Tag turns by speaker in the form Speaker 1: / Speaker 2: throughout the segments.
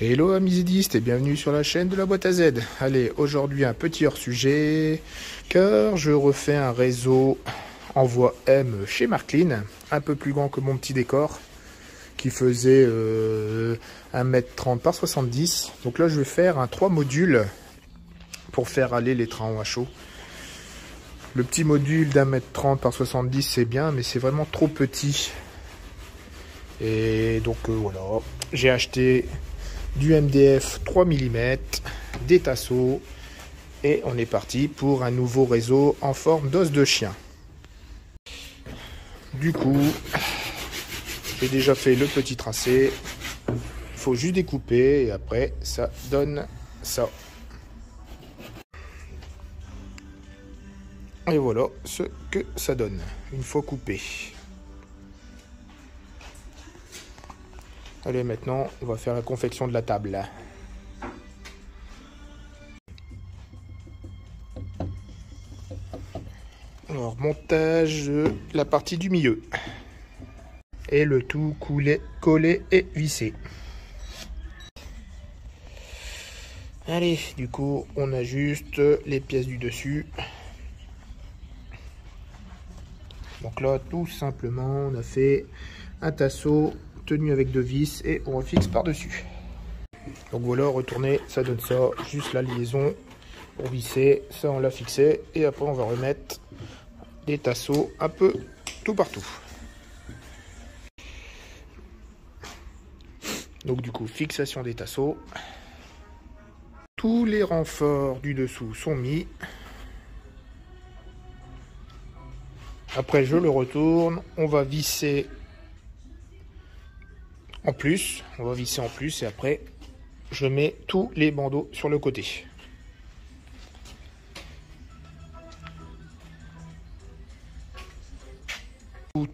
Speaker 1: Hello amis zédistes et bienvenue sur la chaîne de la boîte à Z. Allez, aujourd'hui un petit hors-sujet, car je refais un réseau en voie M chez Marklin, un peu plus grand que mon petit décor, qui faisait 1m30 par 70. Donc là je vais faire un 3 modules pour faire aller les trains à chaud. Le petit module d'1m30 par 70 c'est bien, mais c'est vraiment trop petit. Et donc voilà, j'ai acheté du MDF 3 mm, des tasseaux, et on est parti pour un nouveau réseau en forme d'os de chien. Du coup, j'ai déjà fait le petit tracé, il faut juste découper et après ça donne ça. Et voilà ce que ça donne une fois coupé. Allez, maintenant, on va faire la confection de la table. Alors, montage de la partie du milieu. Et le tout collé et vissé. Allez, du coup, on ajuste les pièces du dessus. Donc là, tout simplement, on a fait un tasseau tenu avec 2 vis et on refixe par dessus. Donc voilà, retourner, ça donne ça, juste la liaison pour visser, ça on l'a fixé et après on va remettre des tasseaux un peu tout partout. Donc du coup, fixation des tasseaux, tous les renforts du dessous sont mis. Après je le retourne, on va visser en plus, et après je mets tous les bandeaux sur le côté.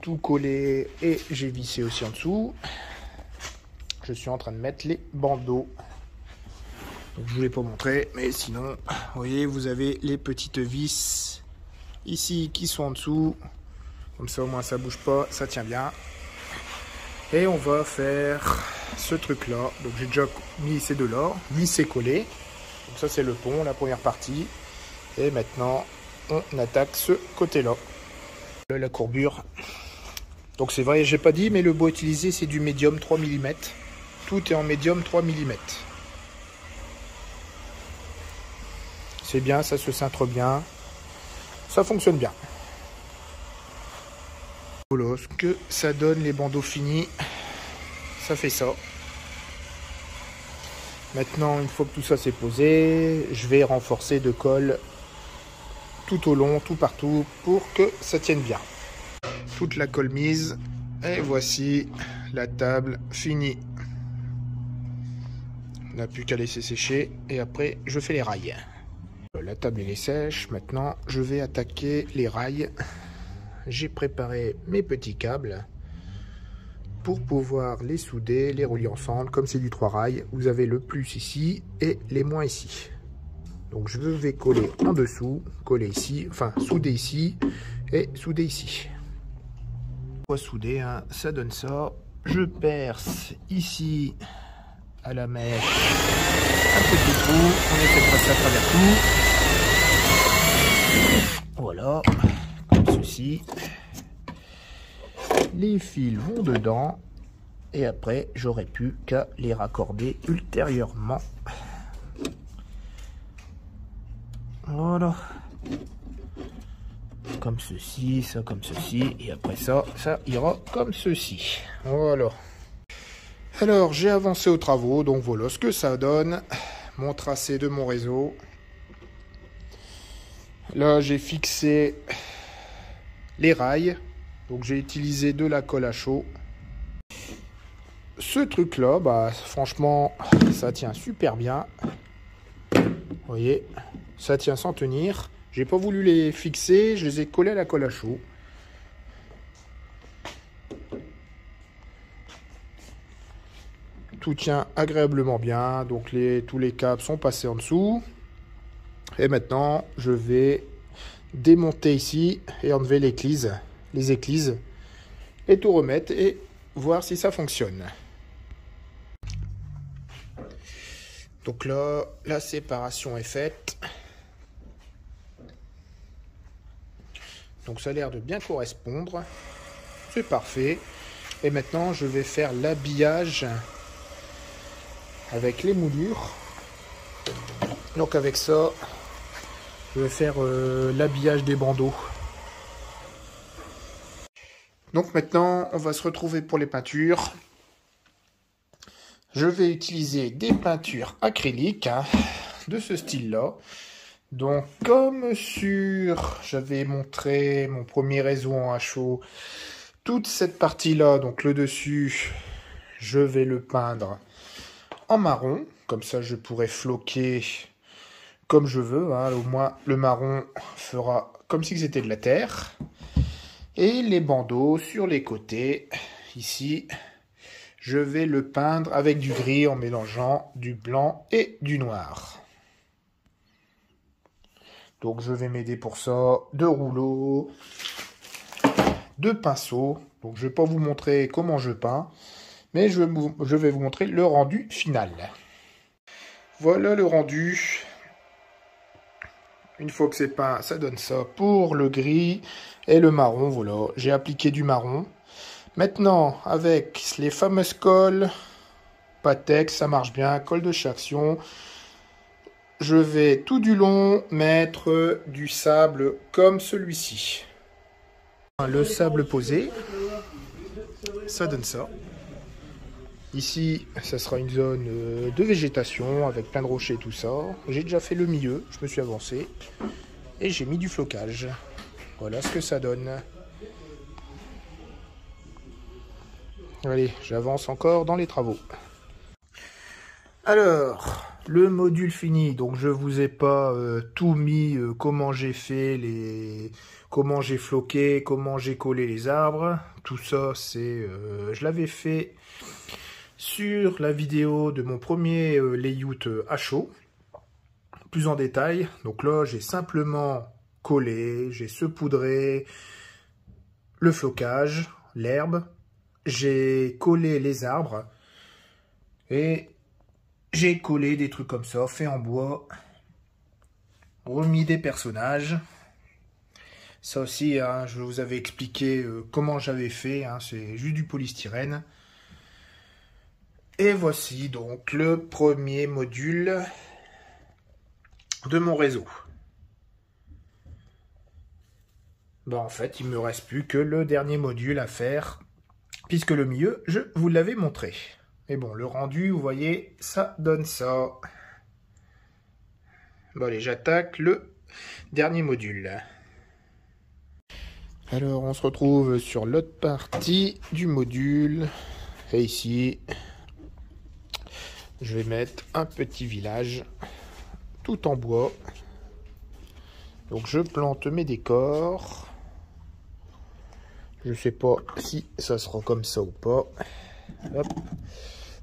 Speaker 1: Tout collé et j'ai vissé aussi en dessous. Je suis en train de mettre les bandeaux. Donc, je ne vous l'ai pas montré, mais sinon, vous voyez, vous avez les petites vis ici qui sont en dessous. Comme ça au moins ça bouge pas, ça tient bien. Et on va faire ce truc là. Donc j'ai déjà mis ces deux là, vissé collé. Donc ça c'est le pont, la première partie. Et maintenant on attaque ce côté là. Là la courbure. Donc c'est vrai, j'ai pas dit, mais le bois utilisé c'est du médium 3 mm. Tout est en médium 3 mm. C'est bien, ça se cintre bien. Ça fonctionne bien. Voilà ce que ça donne, les bandeaux finis. Ça fait ça. Maintenant, une fois que tout ça c'est posé, je vais renforcer de colle tout au long, tout partout, pour que ça tienne bien. Toute la colle mise, et voici la table finie. On n'a plus qu'à laisser sécher, et après je fais les rails. La table elle est sèche, maintenant je vais attaquer les rails. J'ai préparé mes petits câbles pour pouvoir les souder, les relier ensemble. Comme c'est du 3 rails, vous avez le plus ici et les moins ici. Donc je vais coller en dessous, coller ici, enfin souder ici et souder ici. Pour souder, hein, ça donne ça. Je perce ici à la mèche un petit trou. On essaie de passer à travers tout. Voilà. Ceci, les fils vont dedans et après j'aurai plus qu'à les raccorder ultérieurement. Voilà, comme ceci, ça comme ceci, et après ça ira comme ceci. Voilà. Alors j'ai avancé aux travaux, donc voilà ce que ça donne, mon tracé de mon réseau. Là j'ai fixé les rails, donc j'ai utilisé de la colle à chaud. Ce truc là, bah franchement ça tient super bien. Vous voyez, ça tient sans tenir. J'ai pas voulu les fixer, je les ai collés à la colle à chaud. Tout tient agréablement bien, donc tous les câbles sont passés en dessous. Et maintenant je vais démonter ici et enlever les éclises et tout remettre et voir si ça fonctionne. Donc là, la séparation est faite. Donc ça a l'air de bien correspondre. C'est parfait. Et maintenant, je vais faire l'habillage avec les moulures. Donc avec ça, je vais faire l'habillage des bandeaux. Donc maintenant, on va se retrouver pour les peintures. Je vais utiliser des peintures acryliques de ce style-là. Donc comme j'avais montré mon premier réseau en HO, toute cette partie-là, donc le dessus, je vais le peindre en marron. Comme ça, je pourrai floquer comme je veux. Au moins, le marron fera comme si c'était de la terre. Et les bandeaux sur les côtés, ici, je vais le peindre avec du gris en mélangeant du blanc et du noir. Donc je vais m'aider pour ça de rouleaux, de pinceaux. Donc je ne vais pas vous montrer comment je peins, mais je vais vous montrer le rendu final. Voilà le rendu. Une fois que c'est peint, ça donne ça pour le gris et le marron. Voilà, j'ai appliqué du marron. Maintenant, avec les fameuses colles Patex, ça marche bien, colle de Chaction. Je vais tout du long mettre du sable comme celui-ci. Le sable posé, ça donne ça. Ici, ça sera une zone de végétation avec plein de rochers et tout ça. J'ai déjà fait le milieu, je me suis avancé. Et j'ai mis du flocage. Voilà ce que ça donne. Allez, j'avance encore dans les travaux. Alors, le module fini. Donc, je vous ai pas tout mis, comment j'ai fait, comment j'ai floqué, comment j'ai collé les arbres. Tout ça, je l'avais fait sur la vidéo de mon premier layout HO, plus en détail. Donc là, j'ai simplement collé, j'ai saupoudré le flocage, l'herbe, j'ai collé les arbres et j'ai collé des trucs comme ça, fait en bois, remis des personnages. Ça aussi, je vous avais expliqué comment j'avais fait, c'est juste du polystyrène. Et voici donc le premier module de mon réseau. Bon, en fait, il ne me reste plus que le dernier module à faire, puisque le milieu, je vous l'avais montré. Mais bon, le rendu, vous voyez, ça donne ça. Bon, allez, j'attaque le dernier module. Alors, on se retrouve sur l'autre partie du module. Et ici, je vais mettre un petit village tout en bois. Donc je plante mes décors. Je sais pas si ça sera comme ça ou pas. Hop.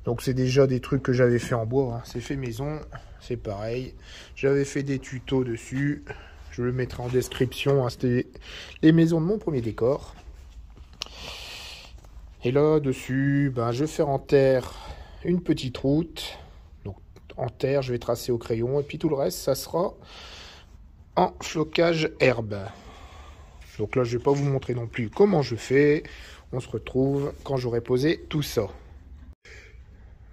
Speaker 1: Donc c'est déjà des trucs que j'avais fait en bois. C'est fait maison, c'est pareil. J'avais fait des tutos dessus. Je le mettrai en description. C'était les maisons de mon premier décor. Et là dessus, je vais faire en terre une petite route. Donc en terre, je vais tracer au crayon. Et puis tout le reste, ça sera en flocage herbe. Donc là, je ne vais pas vous montrer non plus comment je fais. On se retrouve quand j'aurai posé tout ça.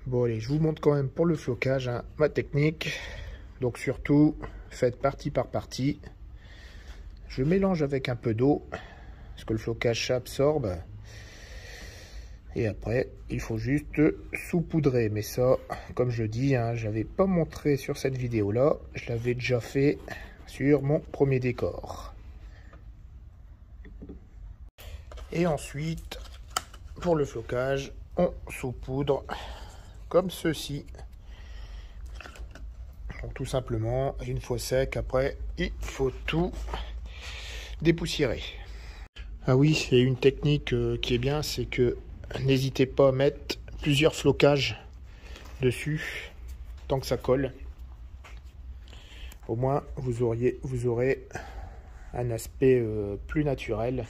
Speaker 1: Bon allez, je vous montre quand même pour le flocage ma technique. Donc surtout, faites partie par partie. Je mélange avec un peu d'eau, parce que le flocage s'absorbe. Et après, il faut juste saupoudrer. Mais ça, comme je dis, je n'avais pas montré sur cette vidéo-là. Je l'avais déjà fait sur mon premier décor. Et ensuite, pour le flocage, on saupoudre comme ceci. Donc tout simplement, une fois sec, après, il faut tout dépoussiérer. Ah oui, il y a une technique qui est bien, c'est que n'hésitez pas à mettre plusieurs flocages dessus, tant que ça colle. Au moins, vous aurez un aspect plus naturel.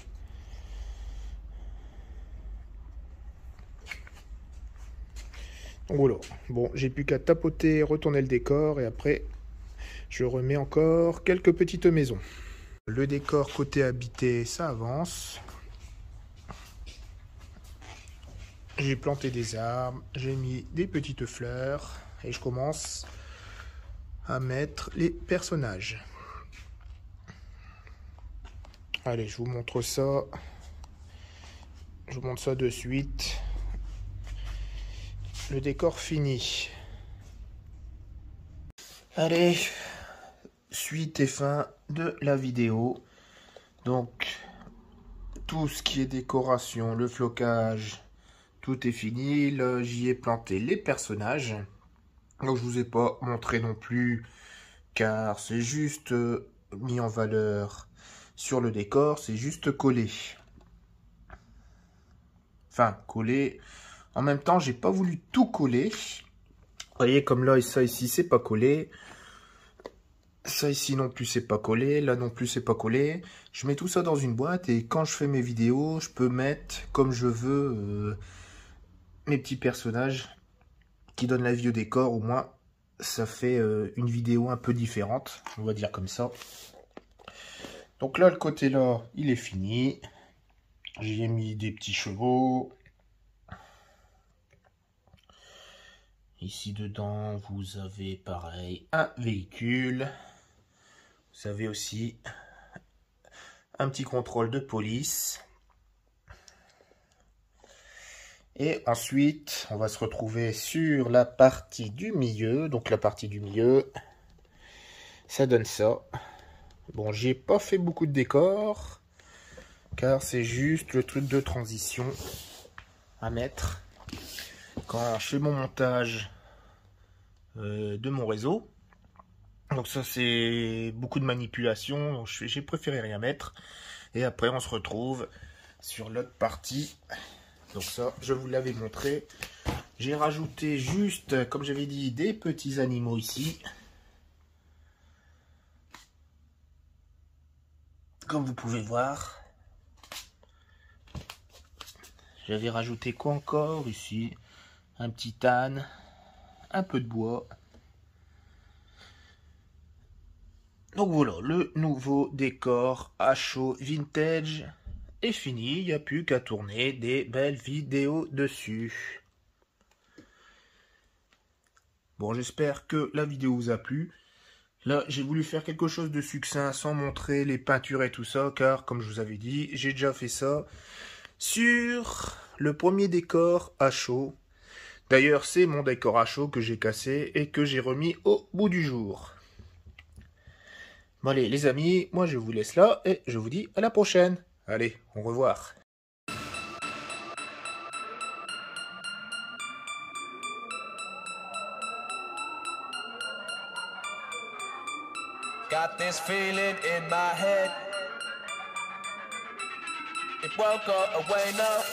Speaker 1: Voilà. Bon, j'ai plus qu'à tapoter, retourner le décor et après, je remets encore quelques petites maisons. Le décor côté habité, ça avance. J'ai planté des arbres, j'ai mis des petites fleurs et je commence à mettre les personnages. Allez, je vous montre ça. Je vous montre ça de suite. Le décor fini. Allez, suite et fin de la vidéo. Donc, tout ce qui est décoration, le flocage, tout est fini. Là, j'y ai planté les personnages. Donc, je vous ai pas montré non plus, car c'est juste mis en valeur sur le décor, c'est juste collé. Enfin, collé. En même temps, j'ai pas voulu tout coller. Vous voyez, comme là, ça ici, c'est pas collé. Ça ici non plus, c'est pas collé. Là non plus, c'est pas collé. Je mets tout ça dans une boîte et quand je fais mes vidéos, je peux mettre comme je veux mes petits personnages qui donnent la vie au décor. Au moins, ça fait une vidéo un peu différente. On va dire comme ça. Donc là, le côté là, il est fini. J'y ai mis des petits chevaux. Ici dedans, vous avez pareil un véhicule. Vous avez aussi un petit contrôle de police. Et ensuite, on va se retrouver sur la partie du milieu. Donc la partie du milieu, ça donne ça. Bon, j'ai pas fait beaucoup de décors, car c'est juste le truc de transition à mettre quand je fais mon montage de mon réseau. Donc ça, c'est beaucoup de manipulation, donc j'ai préféré rien mettre. Et après, on se retrouve sur l'autre partie. Donc ça, je vous l'avais montré. J'ai rajouté juste, comme j'avais dit, des petits animaux ici. Comme vous pouvez voir. J'avais rajouté quoi encore ici? Un petit âne, un peu de bois. Donc voilà, le nouveau décor à chaud vintage est fini. Il n'y a plus qu'à tourner des belles vidéos dessus. Bon, j'espère que la vidéo vous a plu. Là, j'ai voulu faire quelque chose de succinct sans montrer les peintures et tout ça, car comme je vous avais dit, j'ai déjà fait ça sur le premier décor à chaud. D'ailleurs, c'est mon décor à chaud que j'ai cassé et que j'ai remis au bout du jour. Bon allez les amis, moi je vous laisse là et je vous dis à la prochaine. Allez, au revoir.
Speaker 2: Got this feeling in my head. It won't go away now.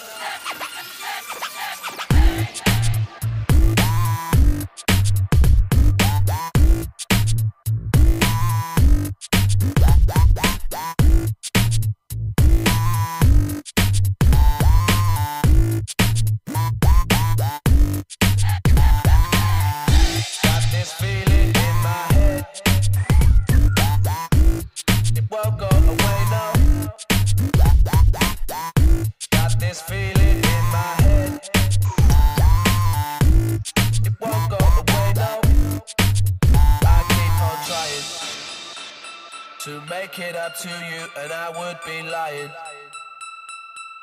Speaker 2: To make it up to you, and I would be lying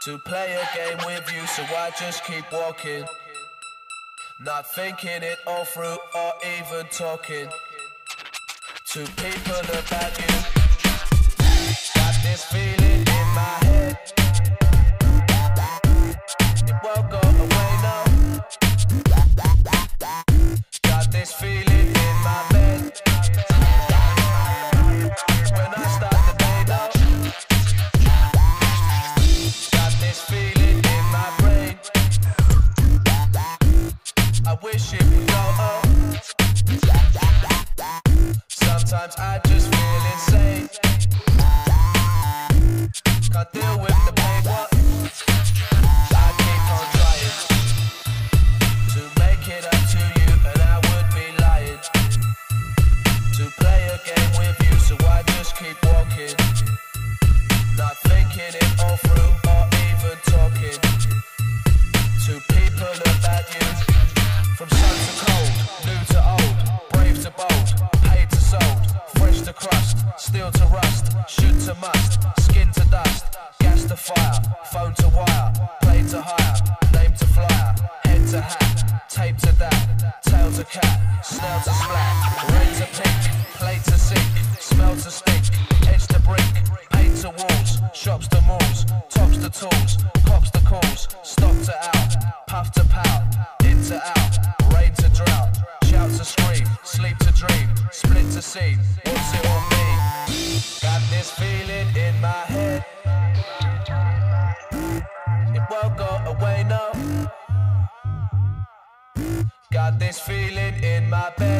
Speaker 2: to play a game with you, so I just keep walking, not thinking it all through or even talking to people about you. Got this feeling in my head, it won't go away now. Got this feeling in my bed. Sometimes I just feel insane. steel to rust, shoot to must, skin to dust, gas to fire, phone to wire, play to hire, name to flyer, head to hat, tape to that, tail to cat, snail to splat, red to pink, plate to sink, smell to stink, edge to brink, paint to walls, shops to malls, tops to tools, cops to calls, stop to out, puff to pout, in to out, rain to drought, shout to scream, sleep to dream, split to scene, what's it all mean? Got this feeling in my head, it won't go away, no. Got this feeling in my bed.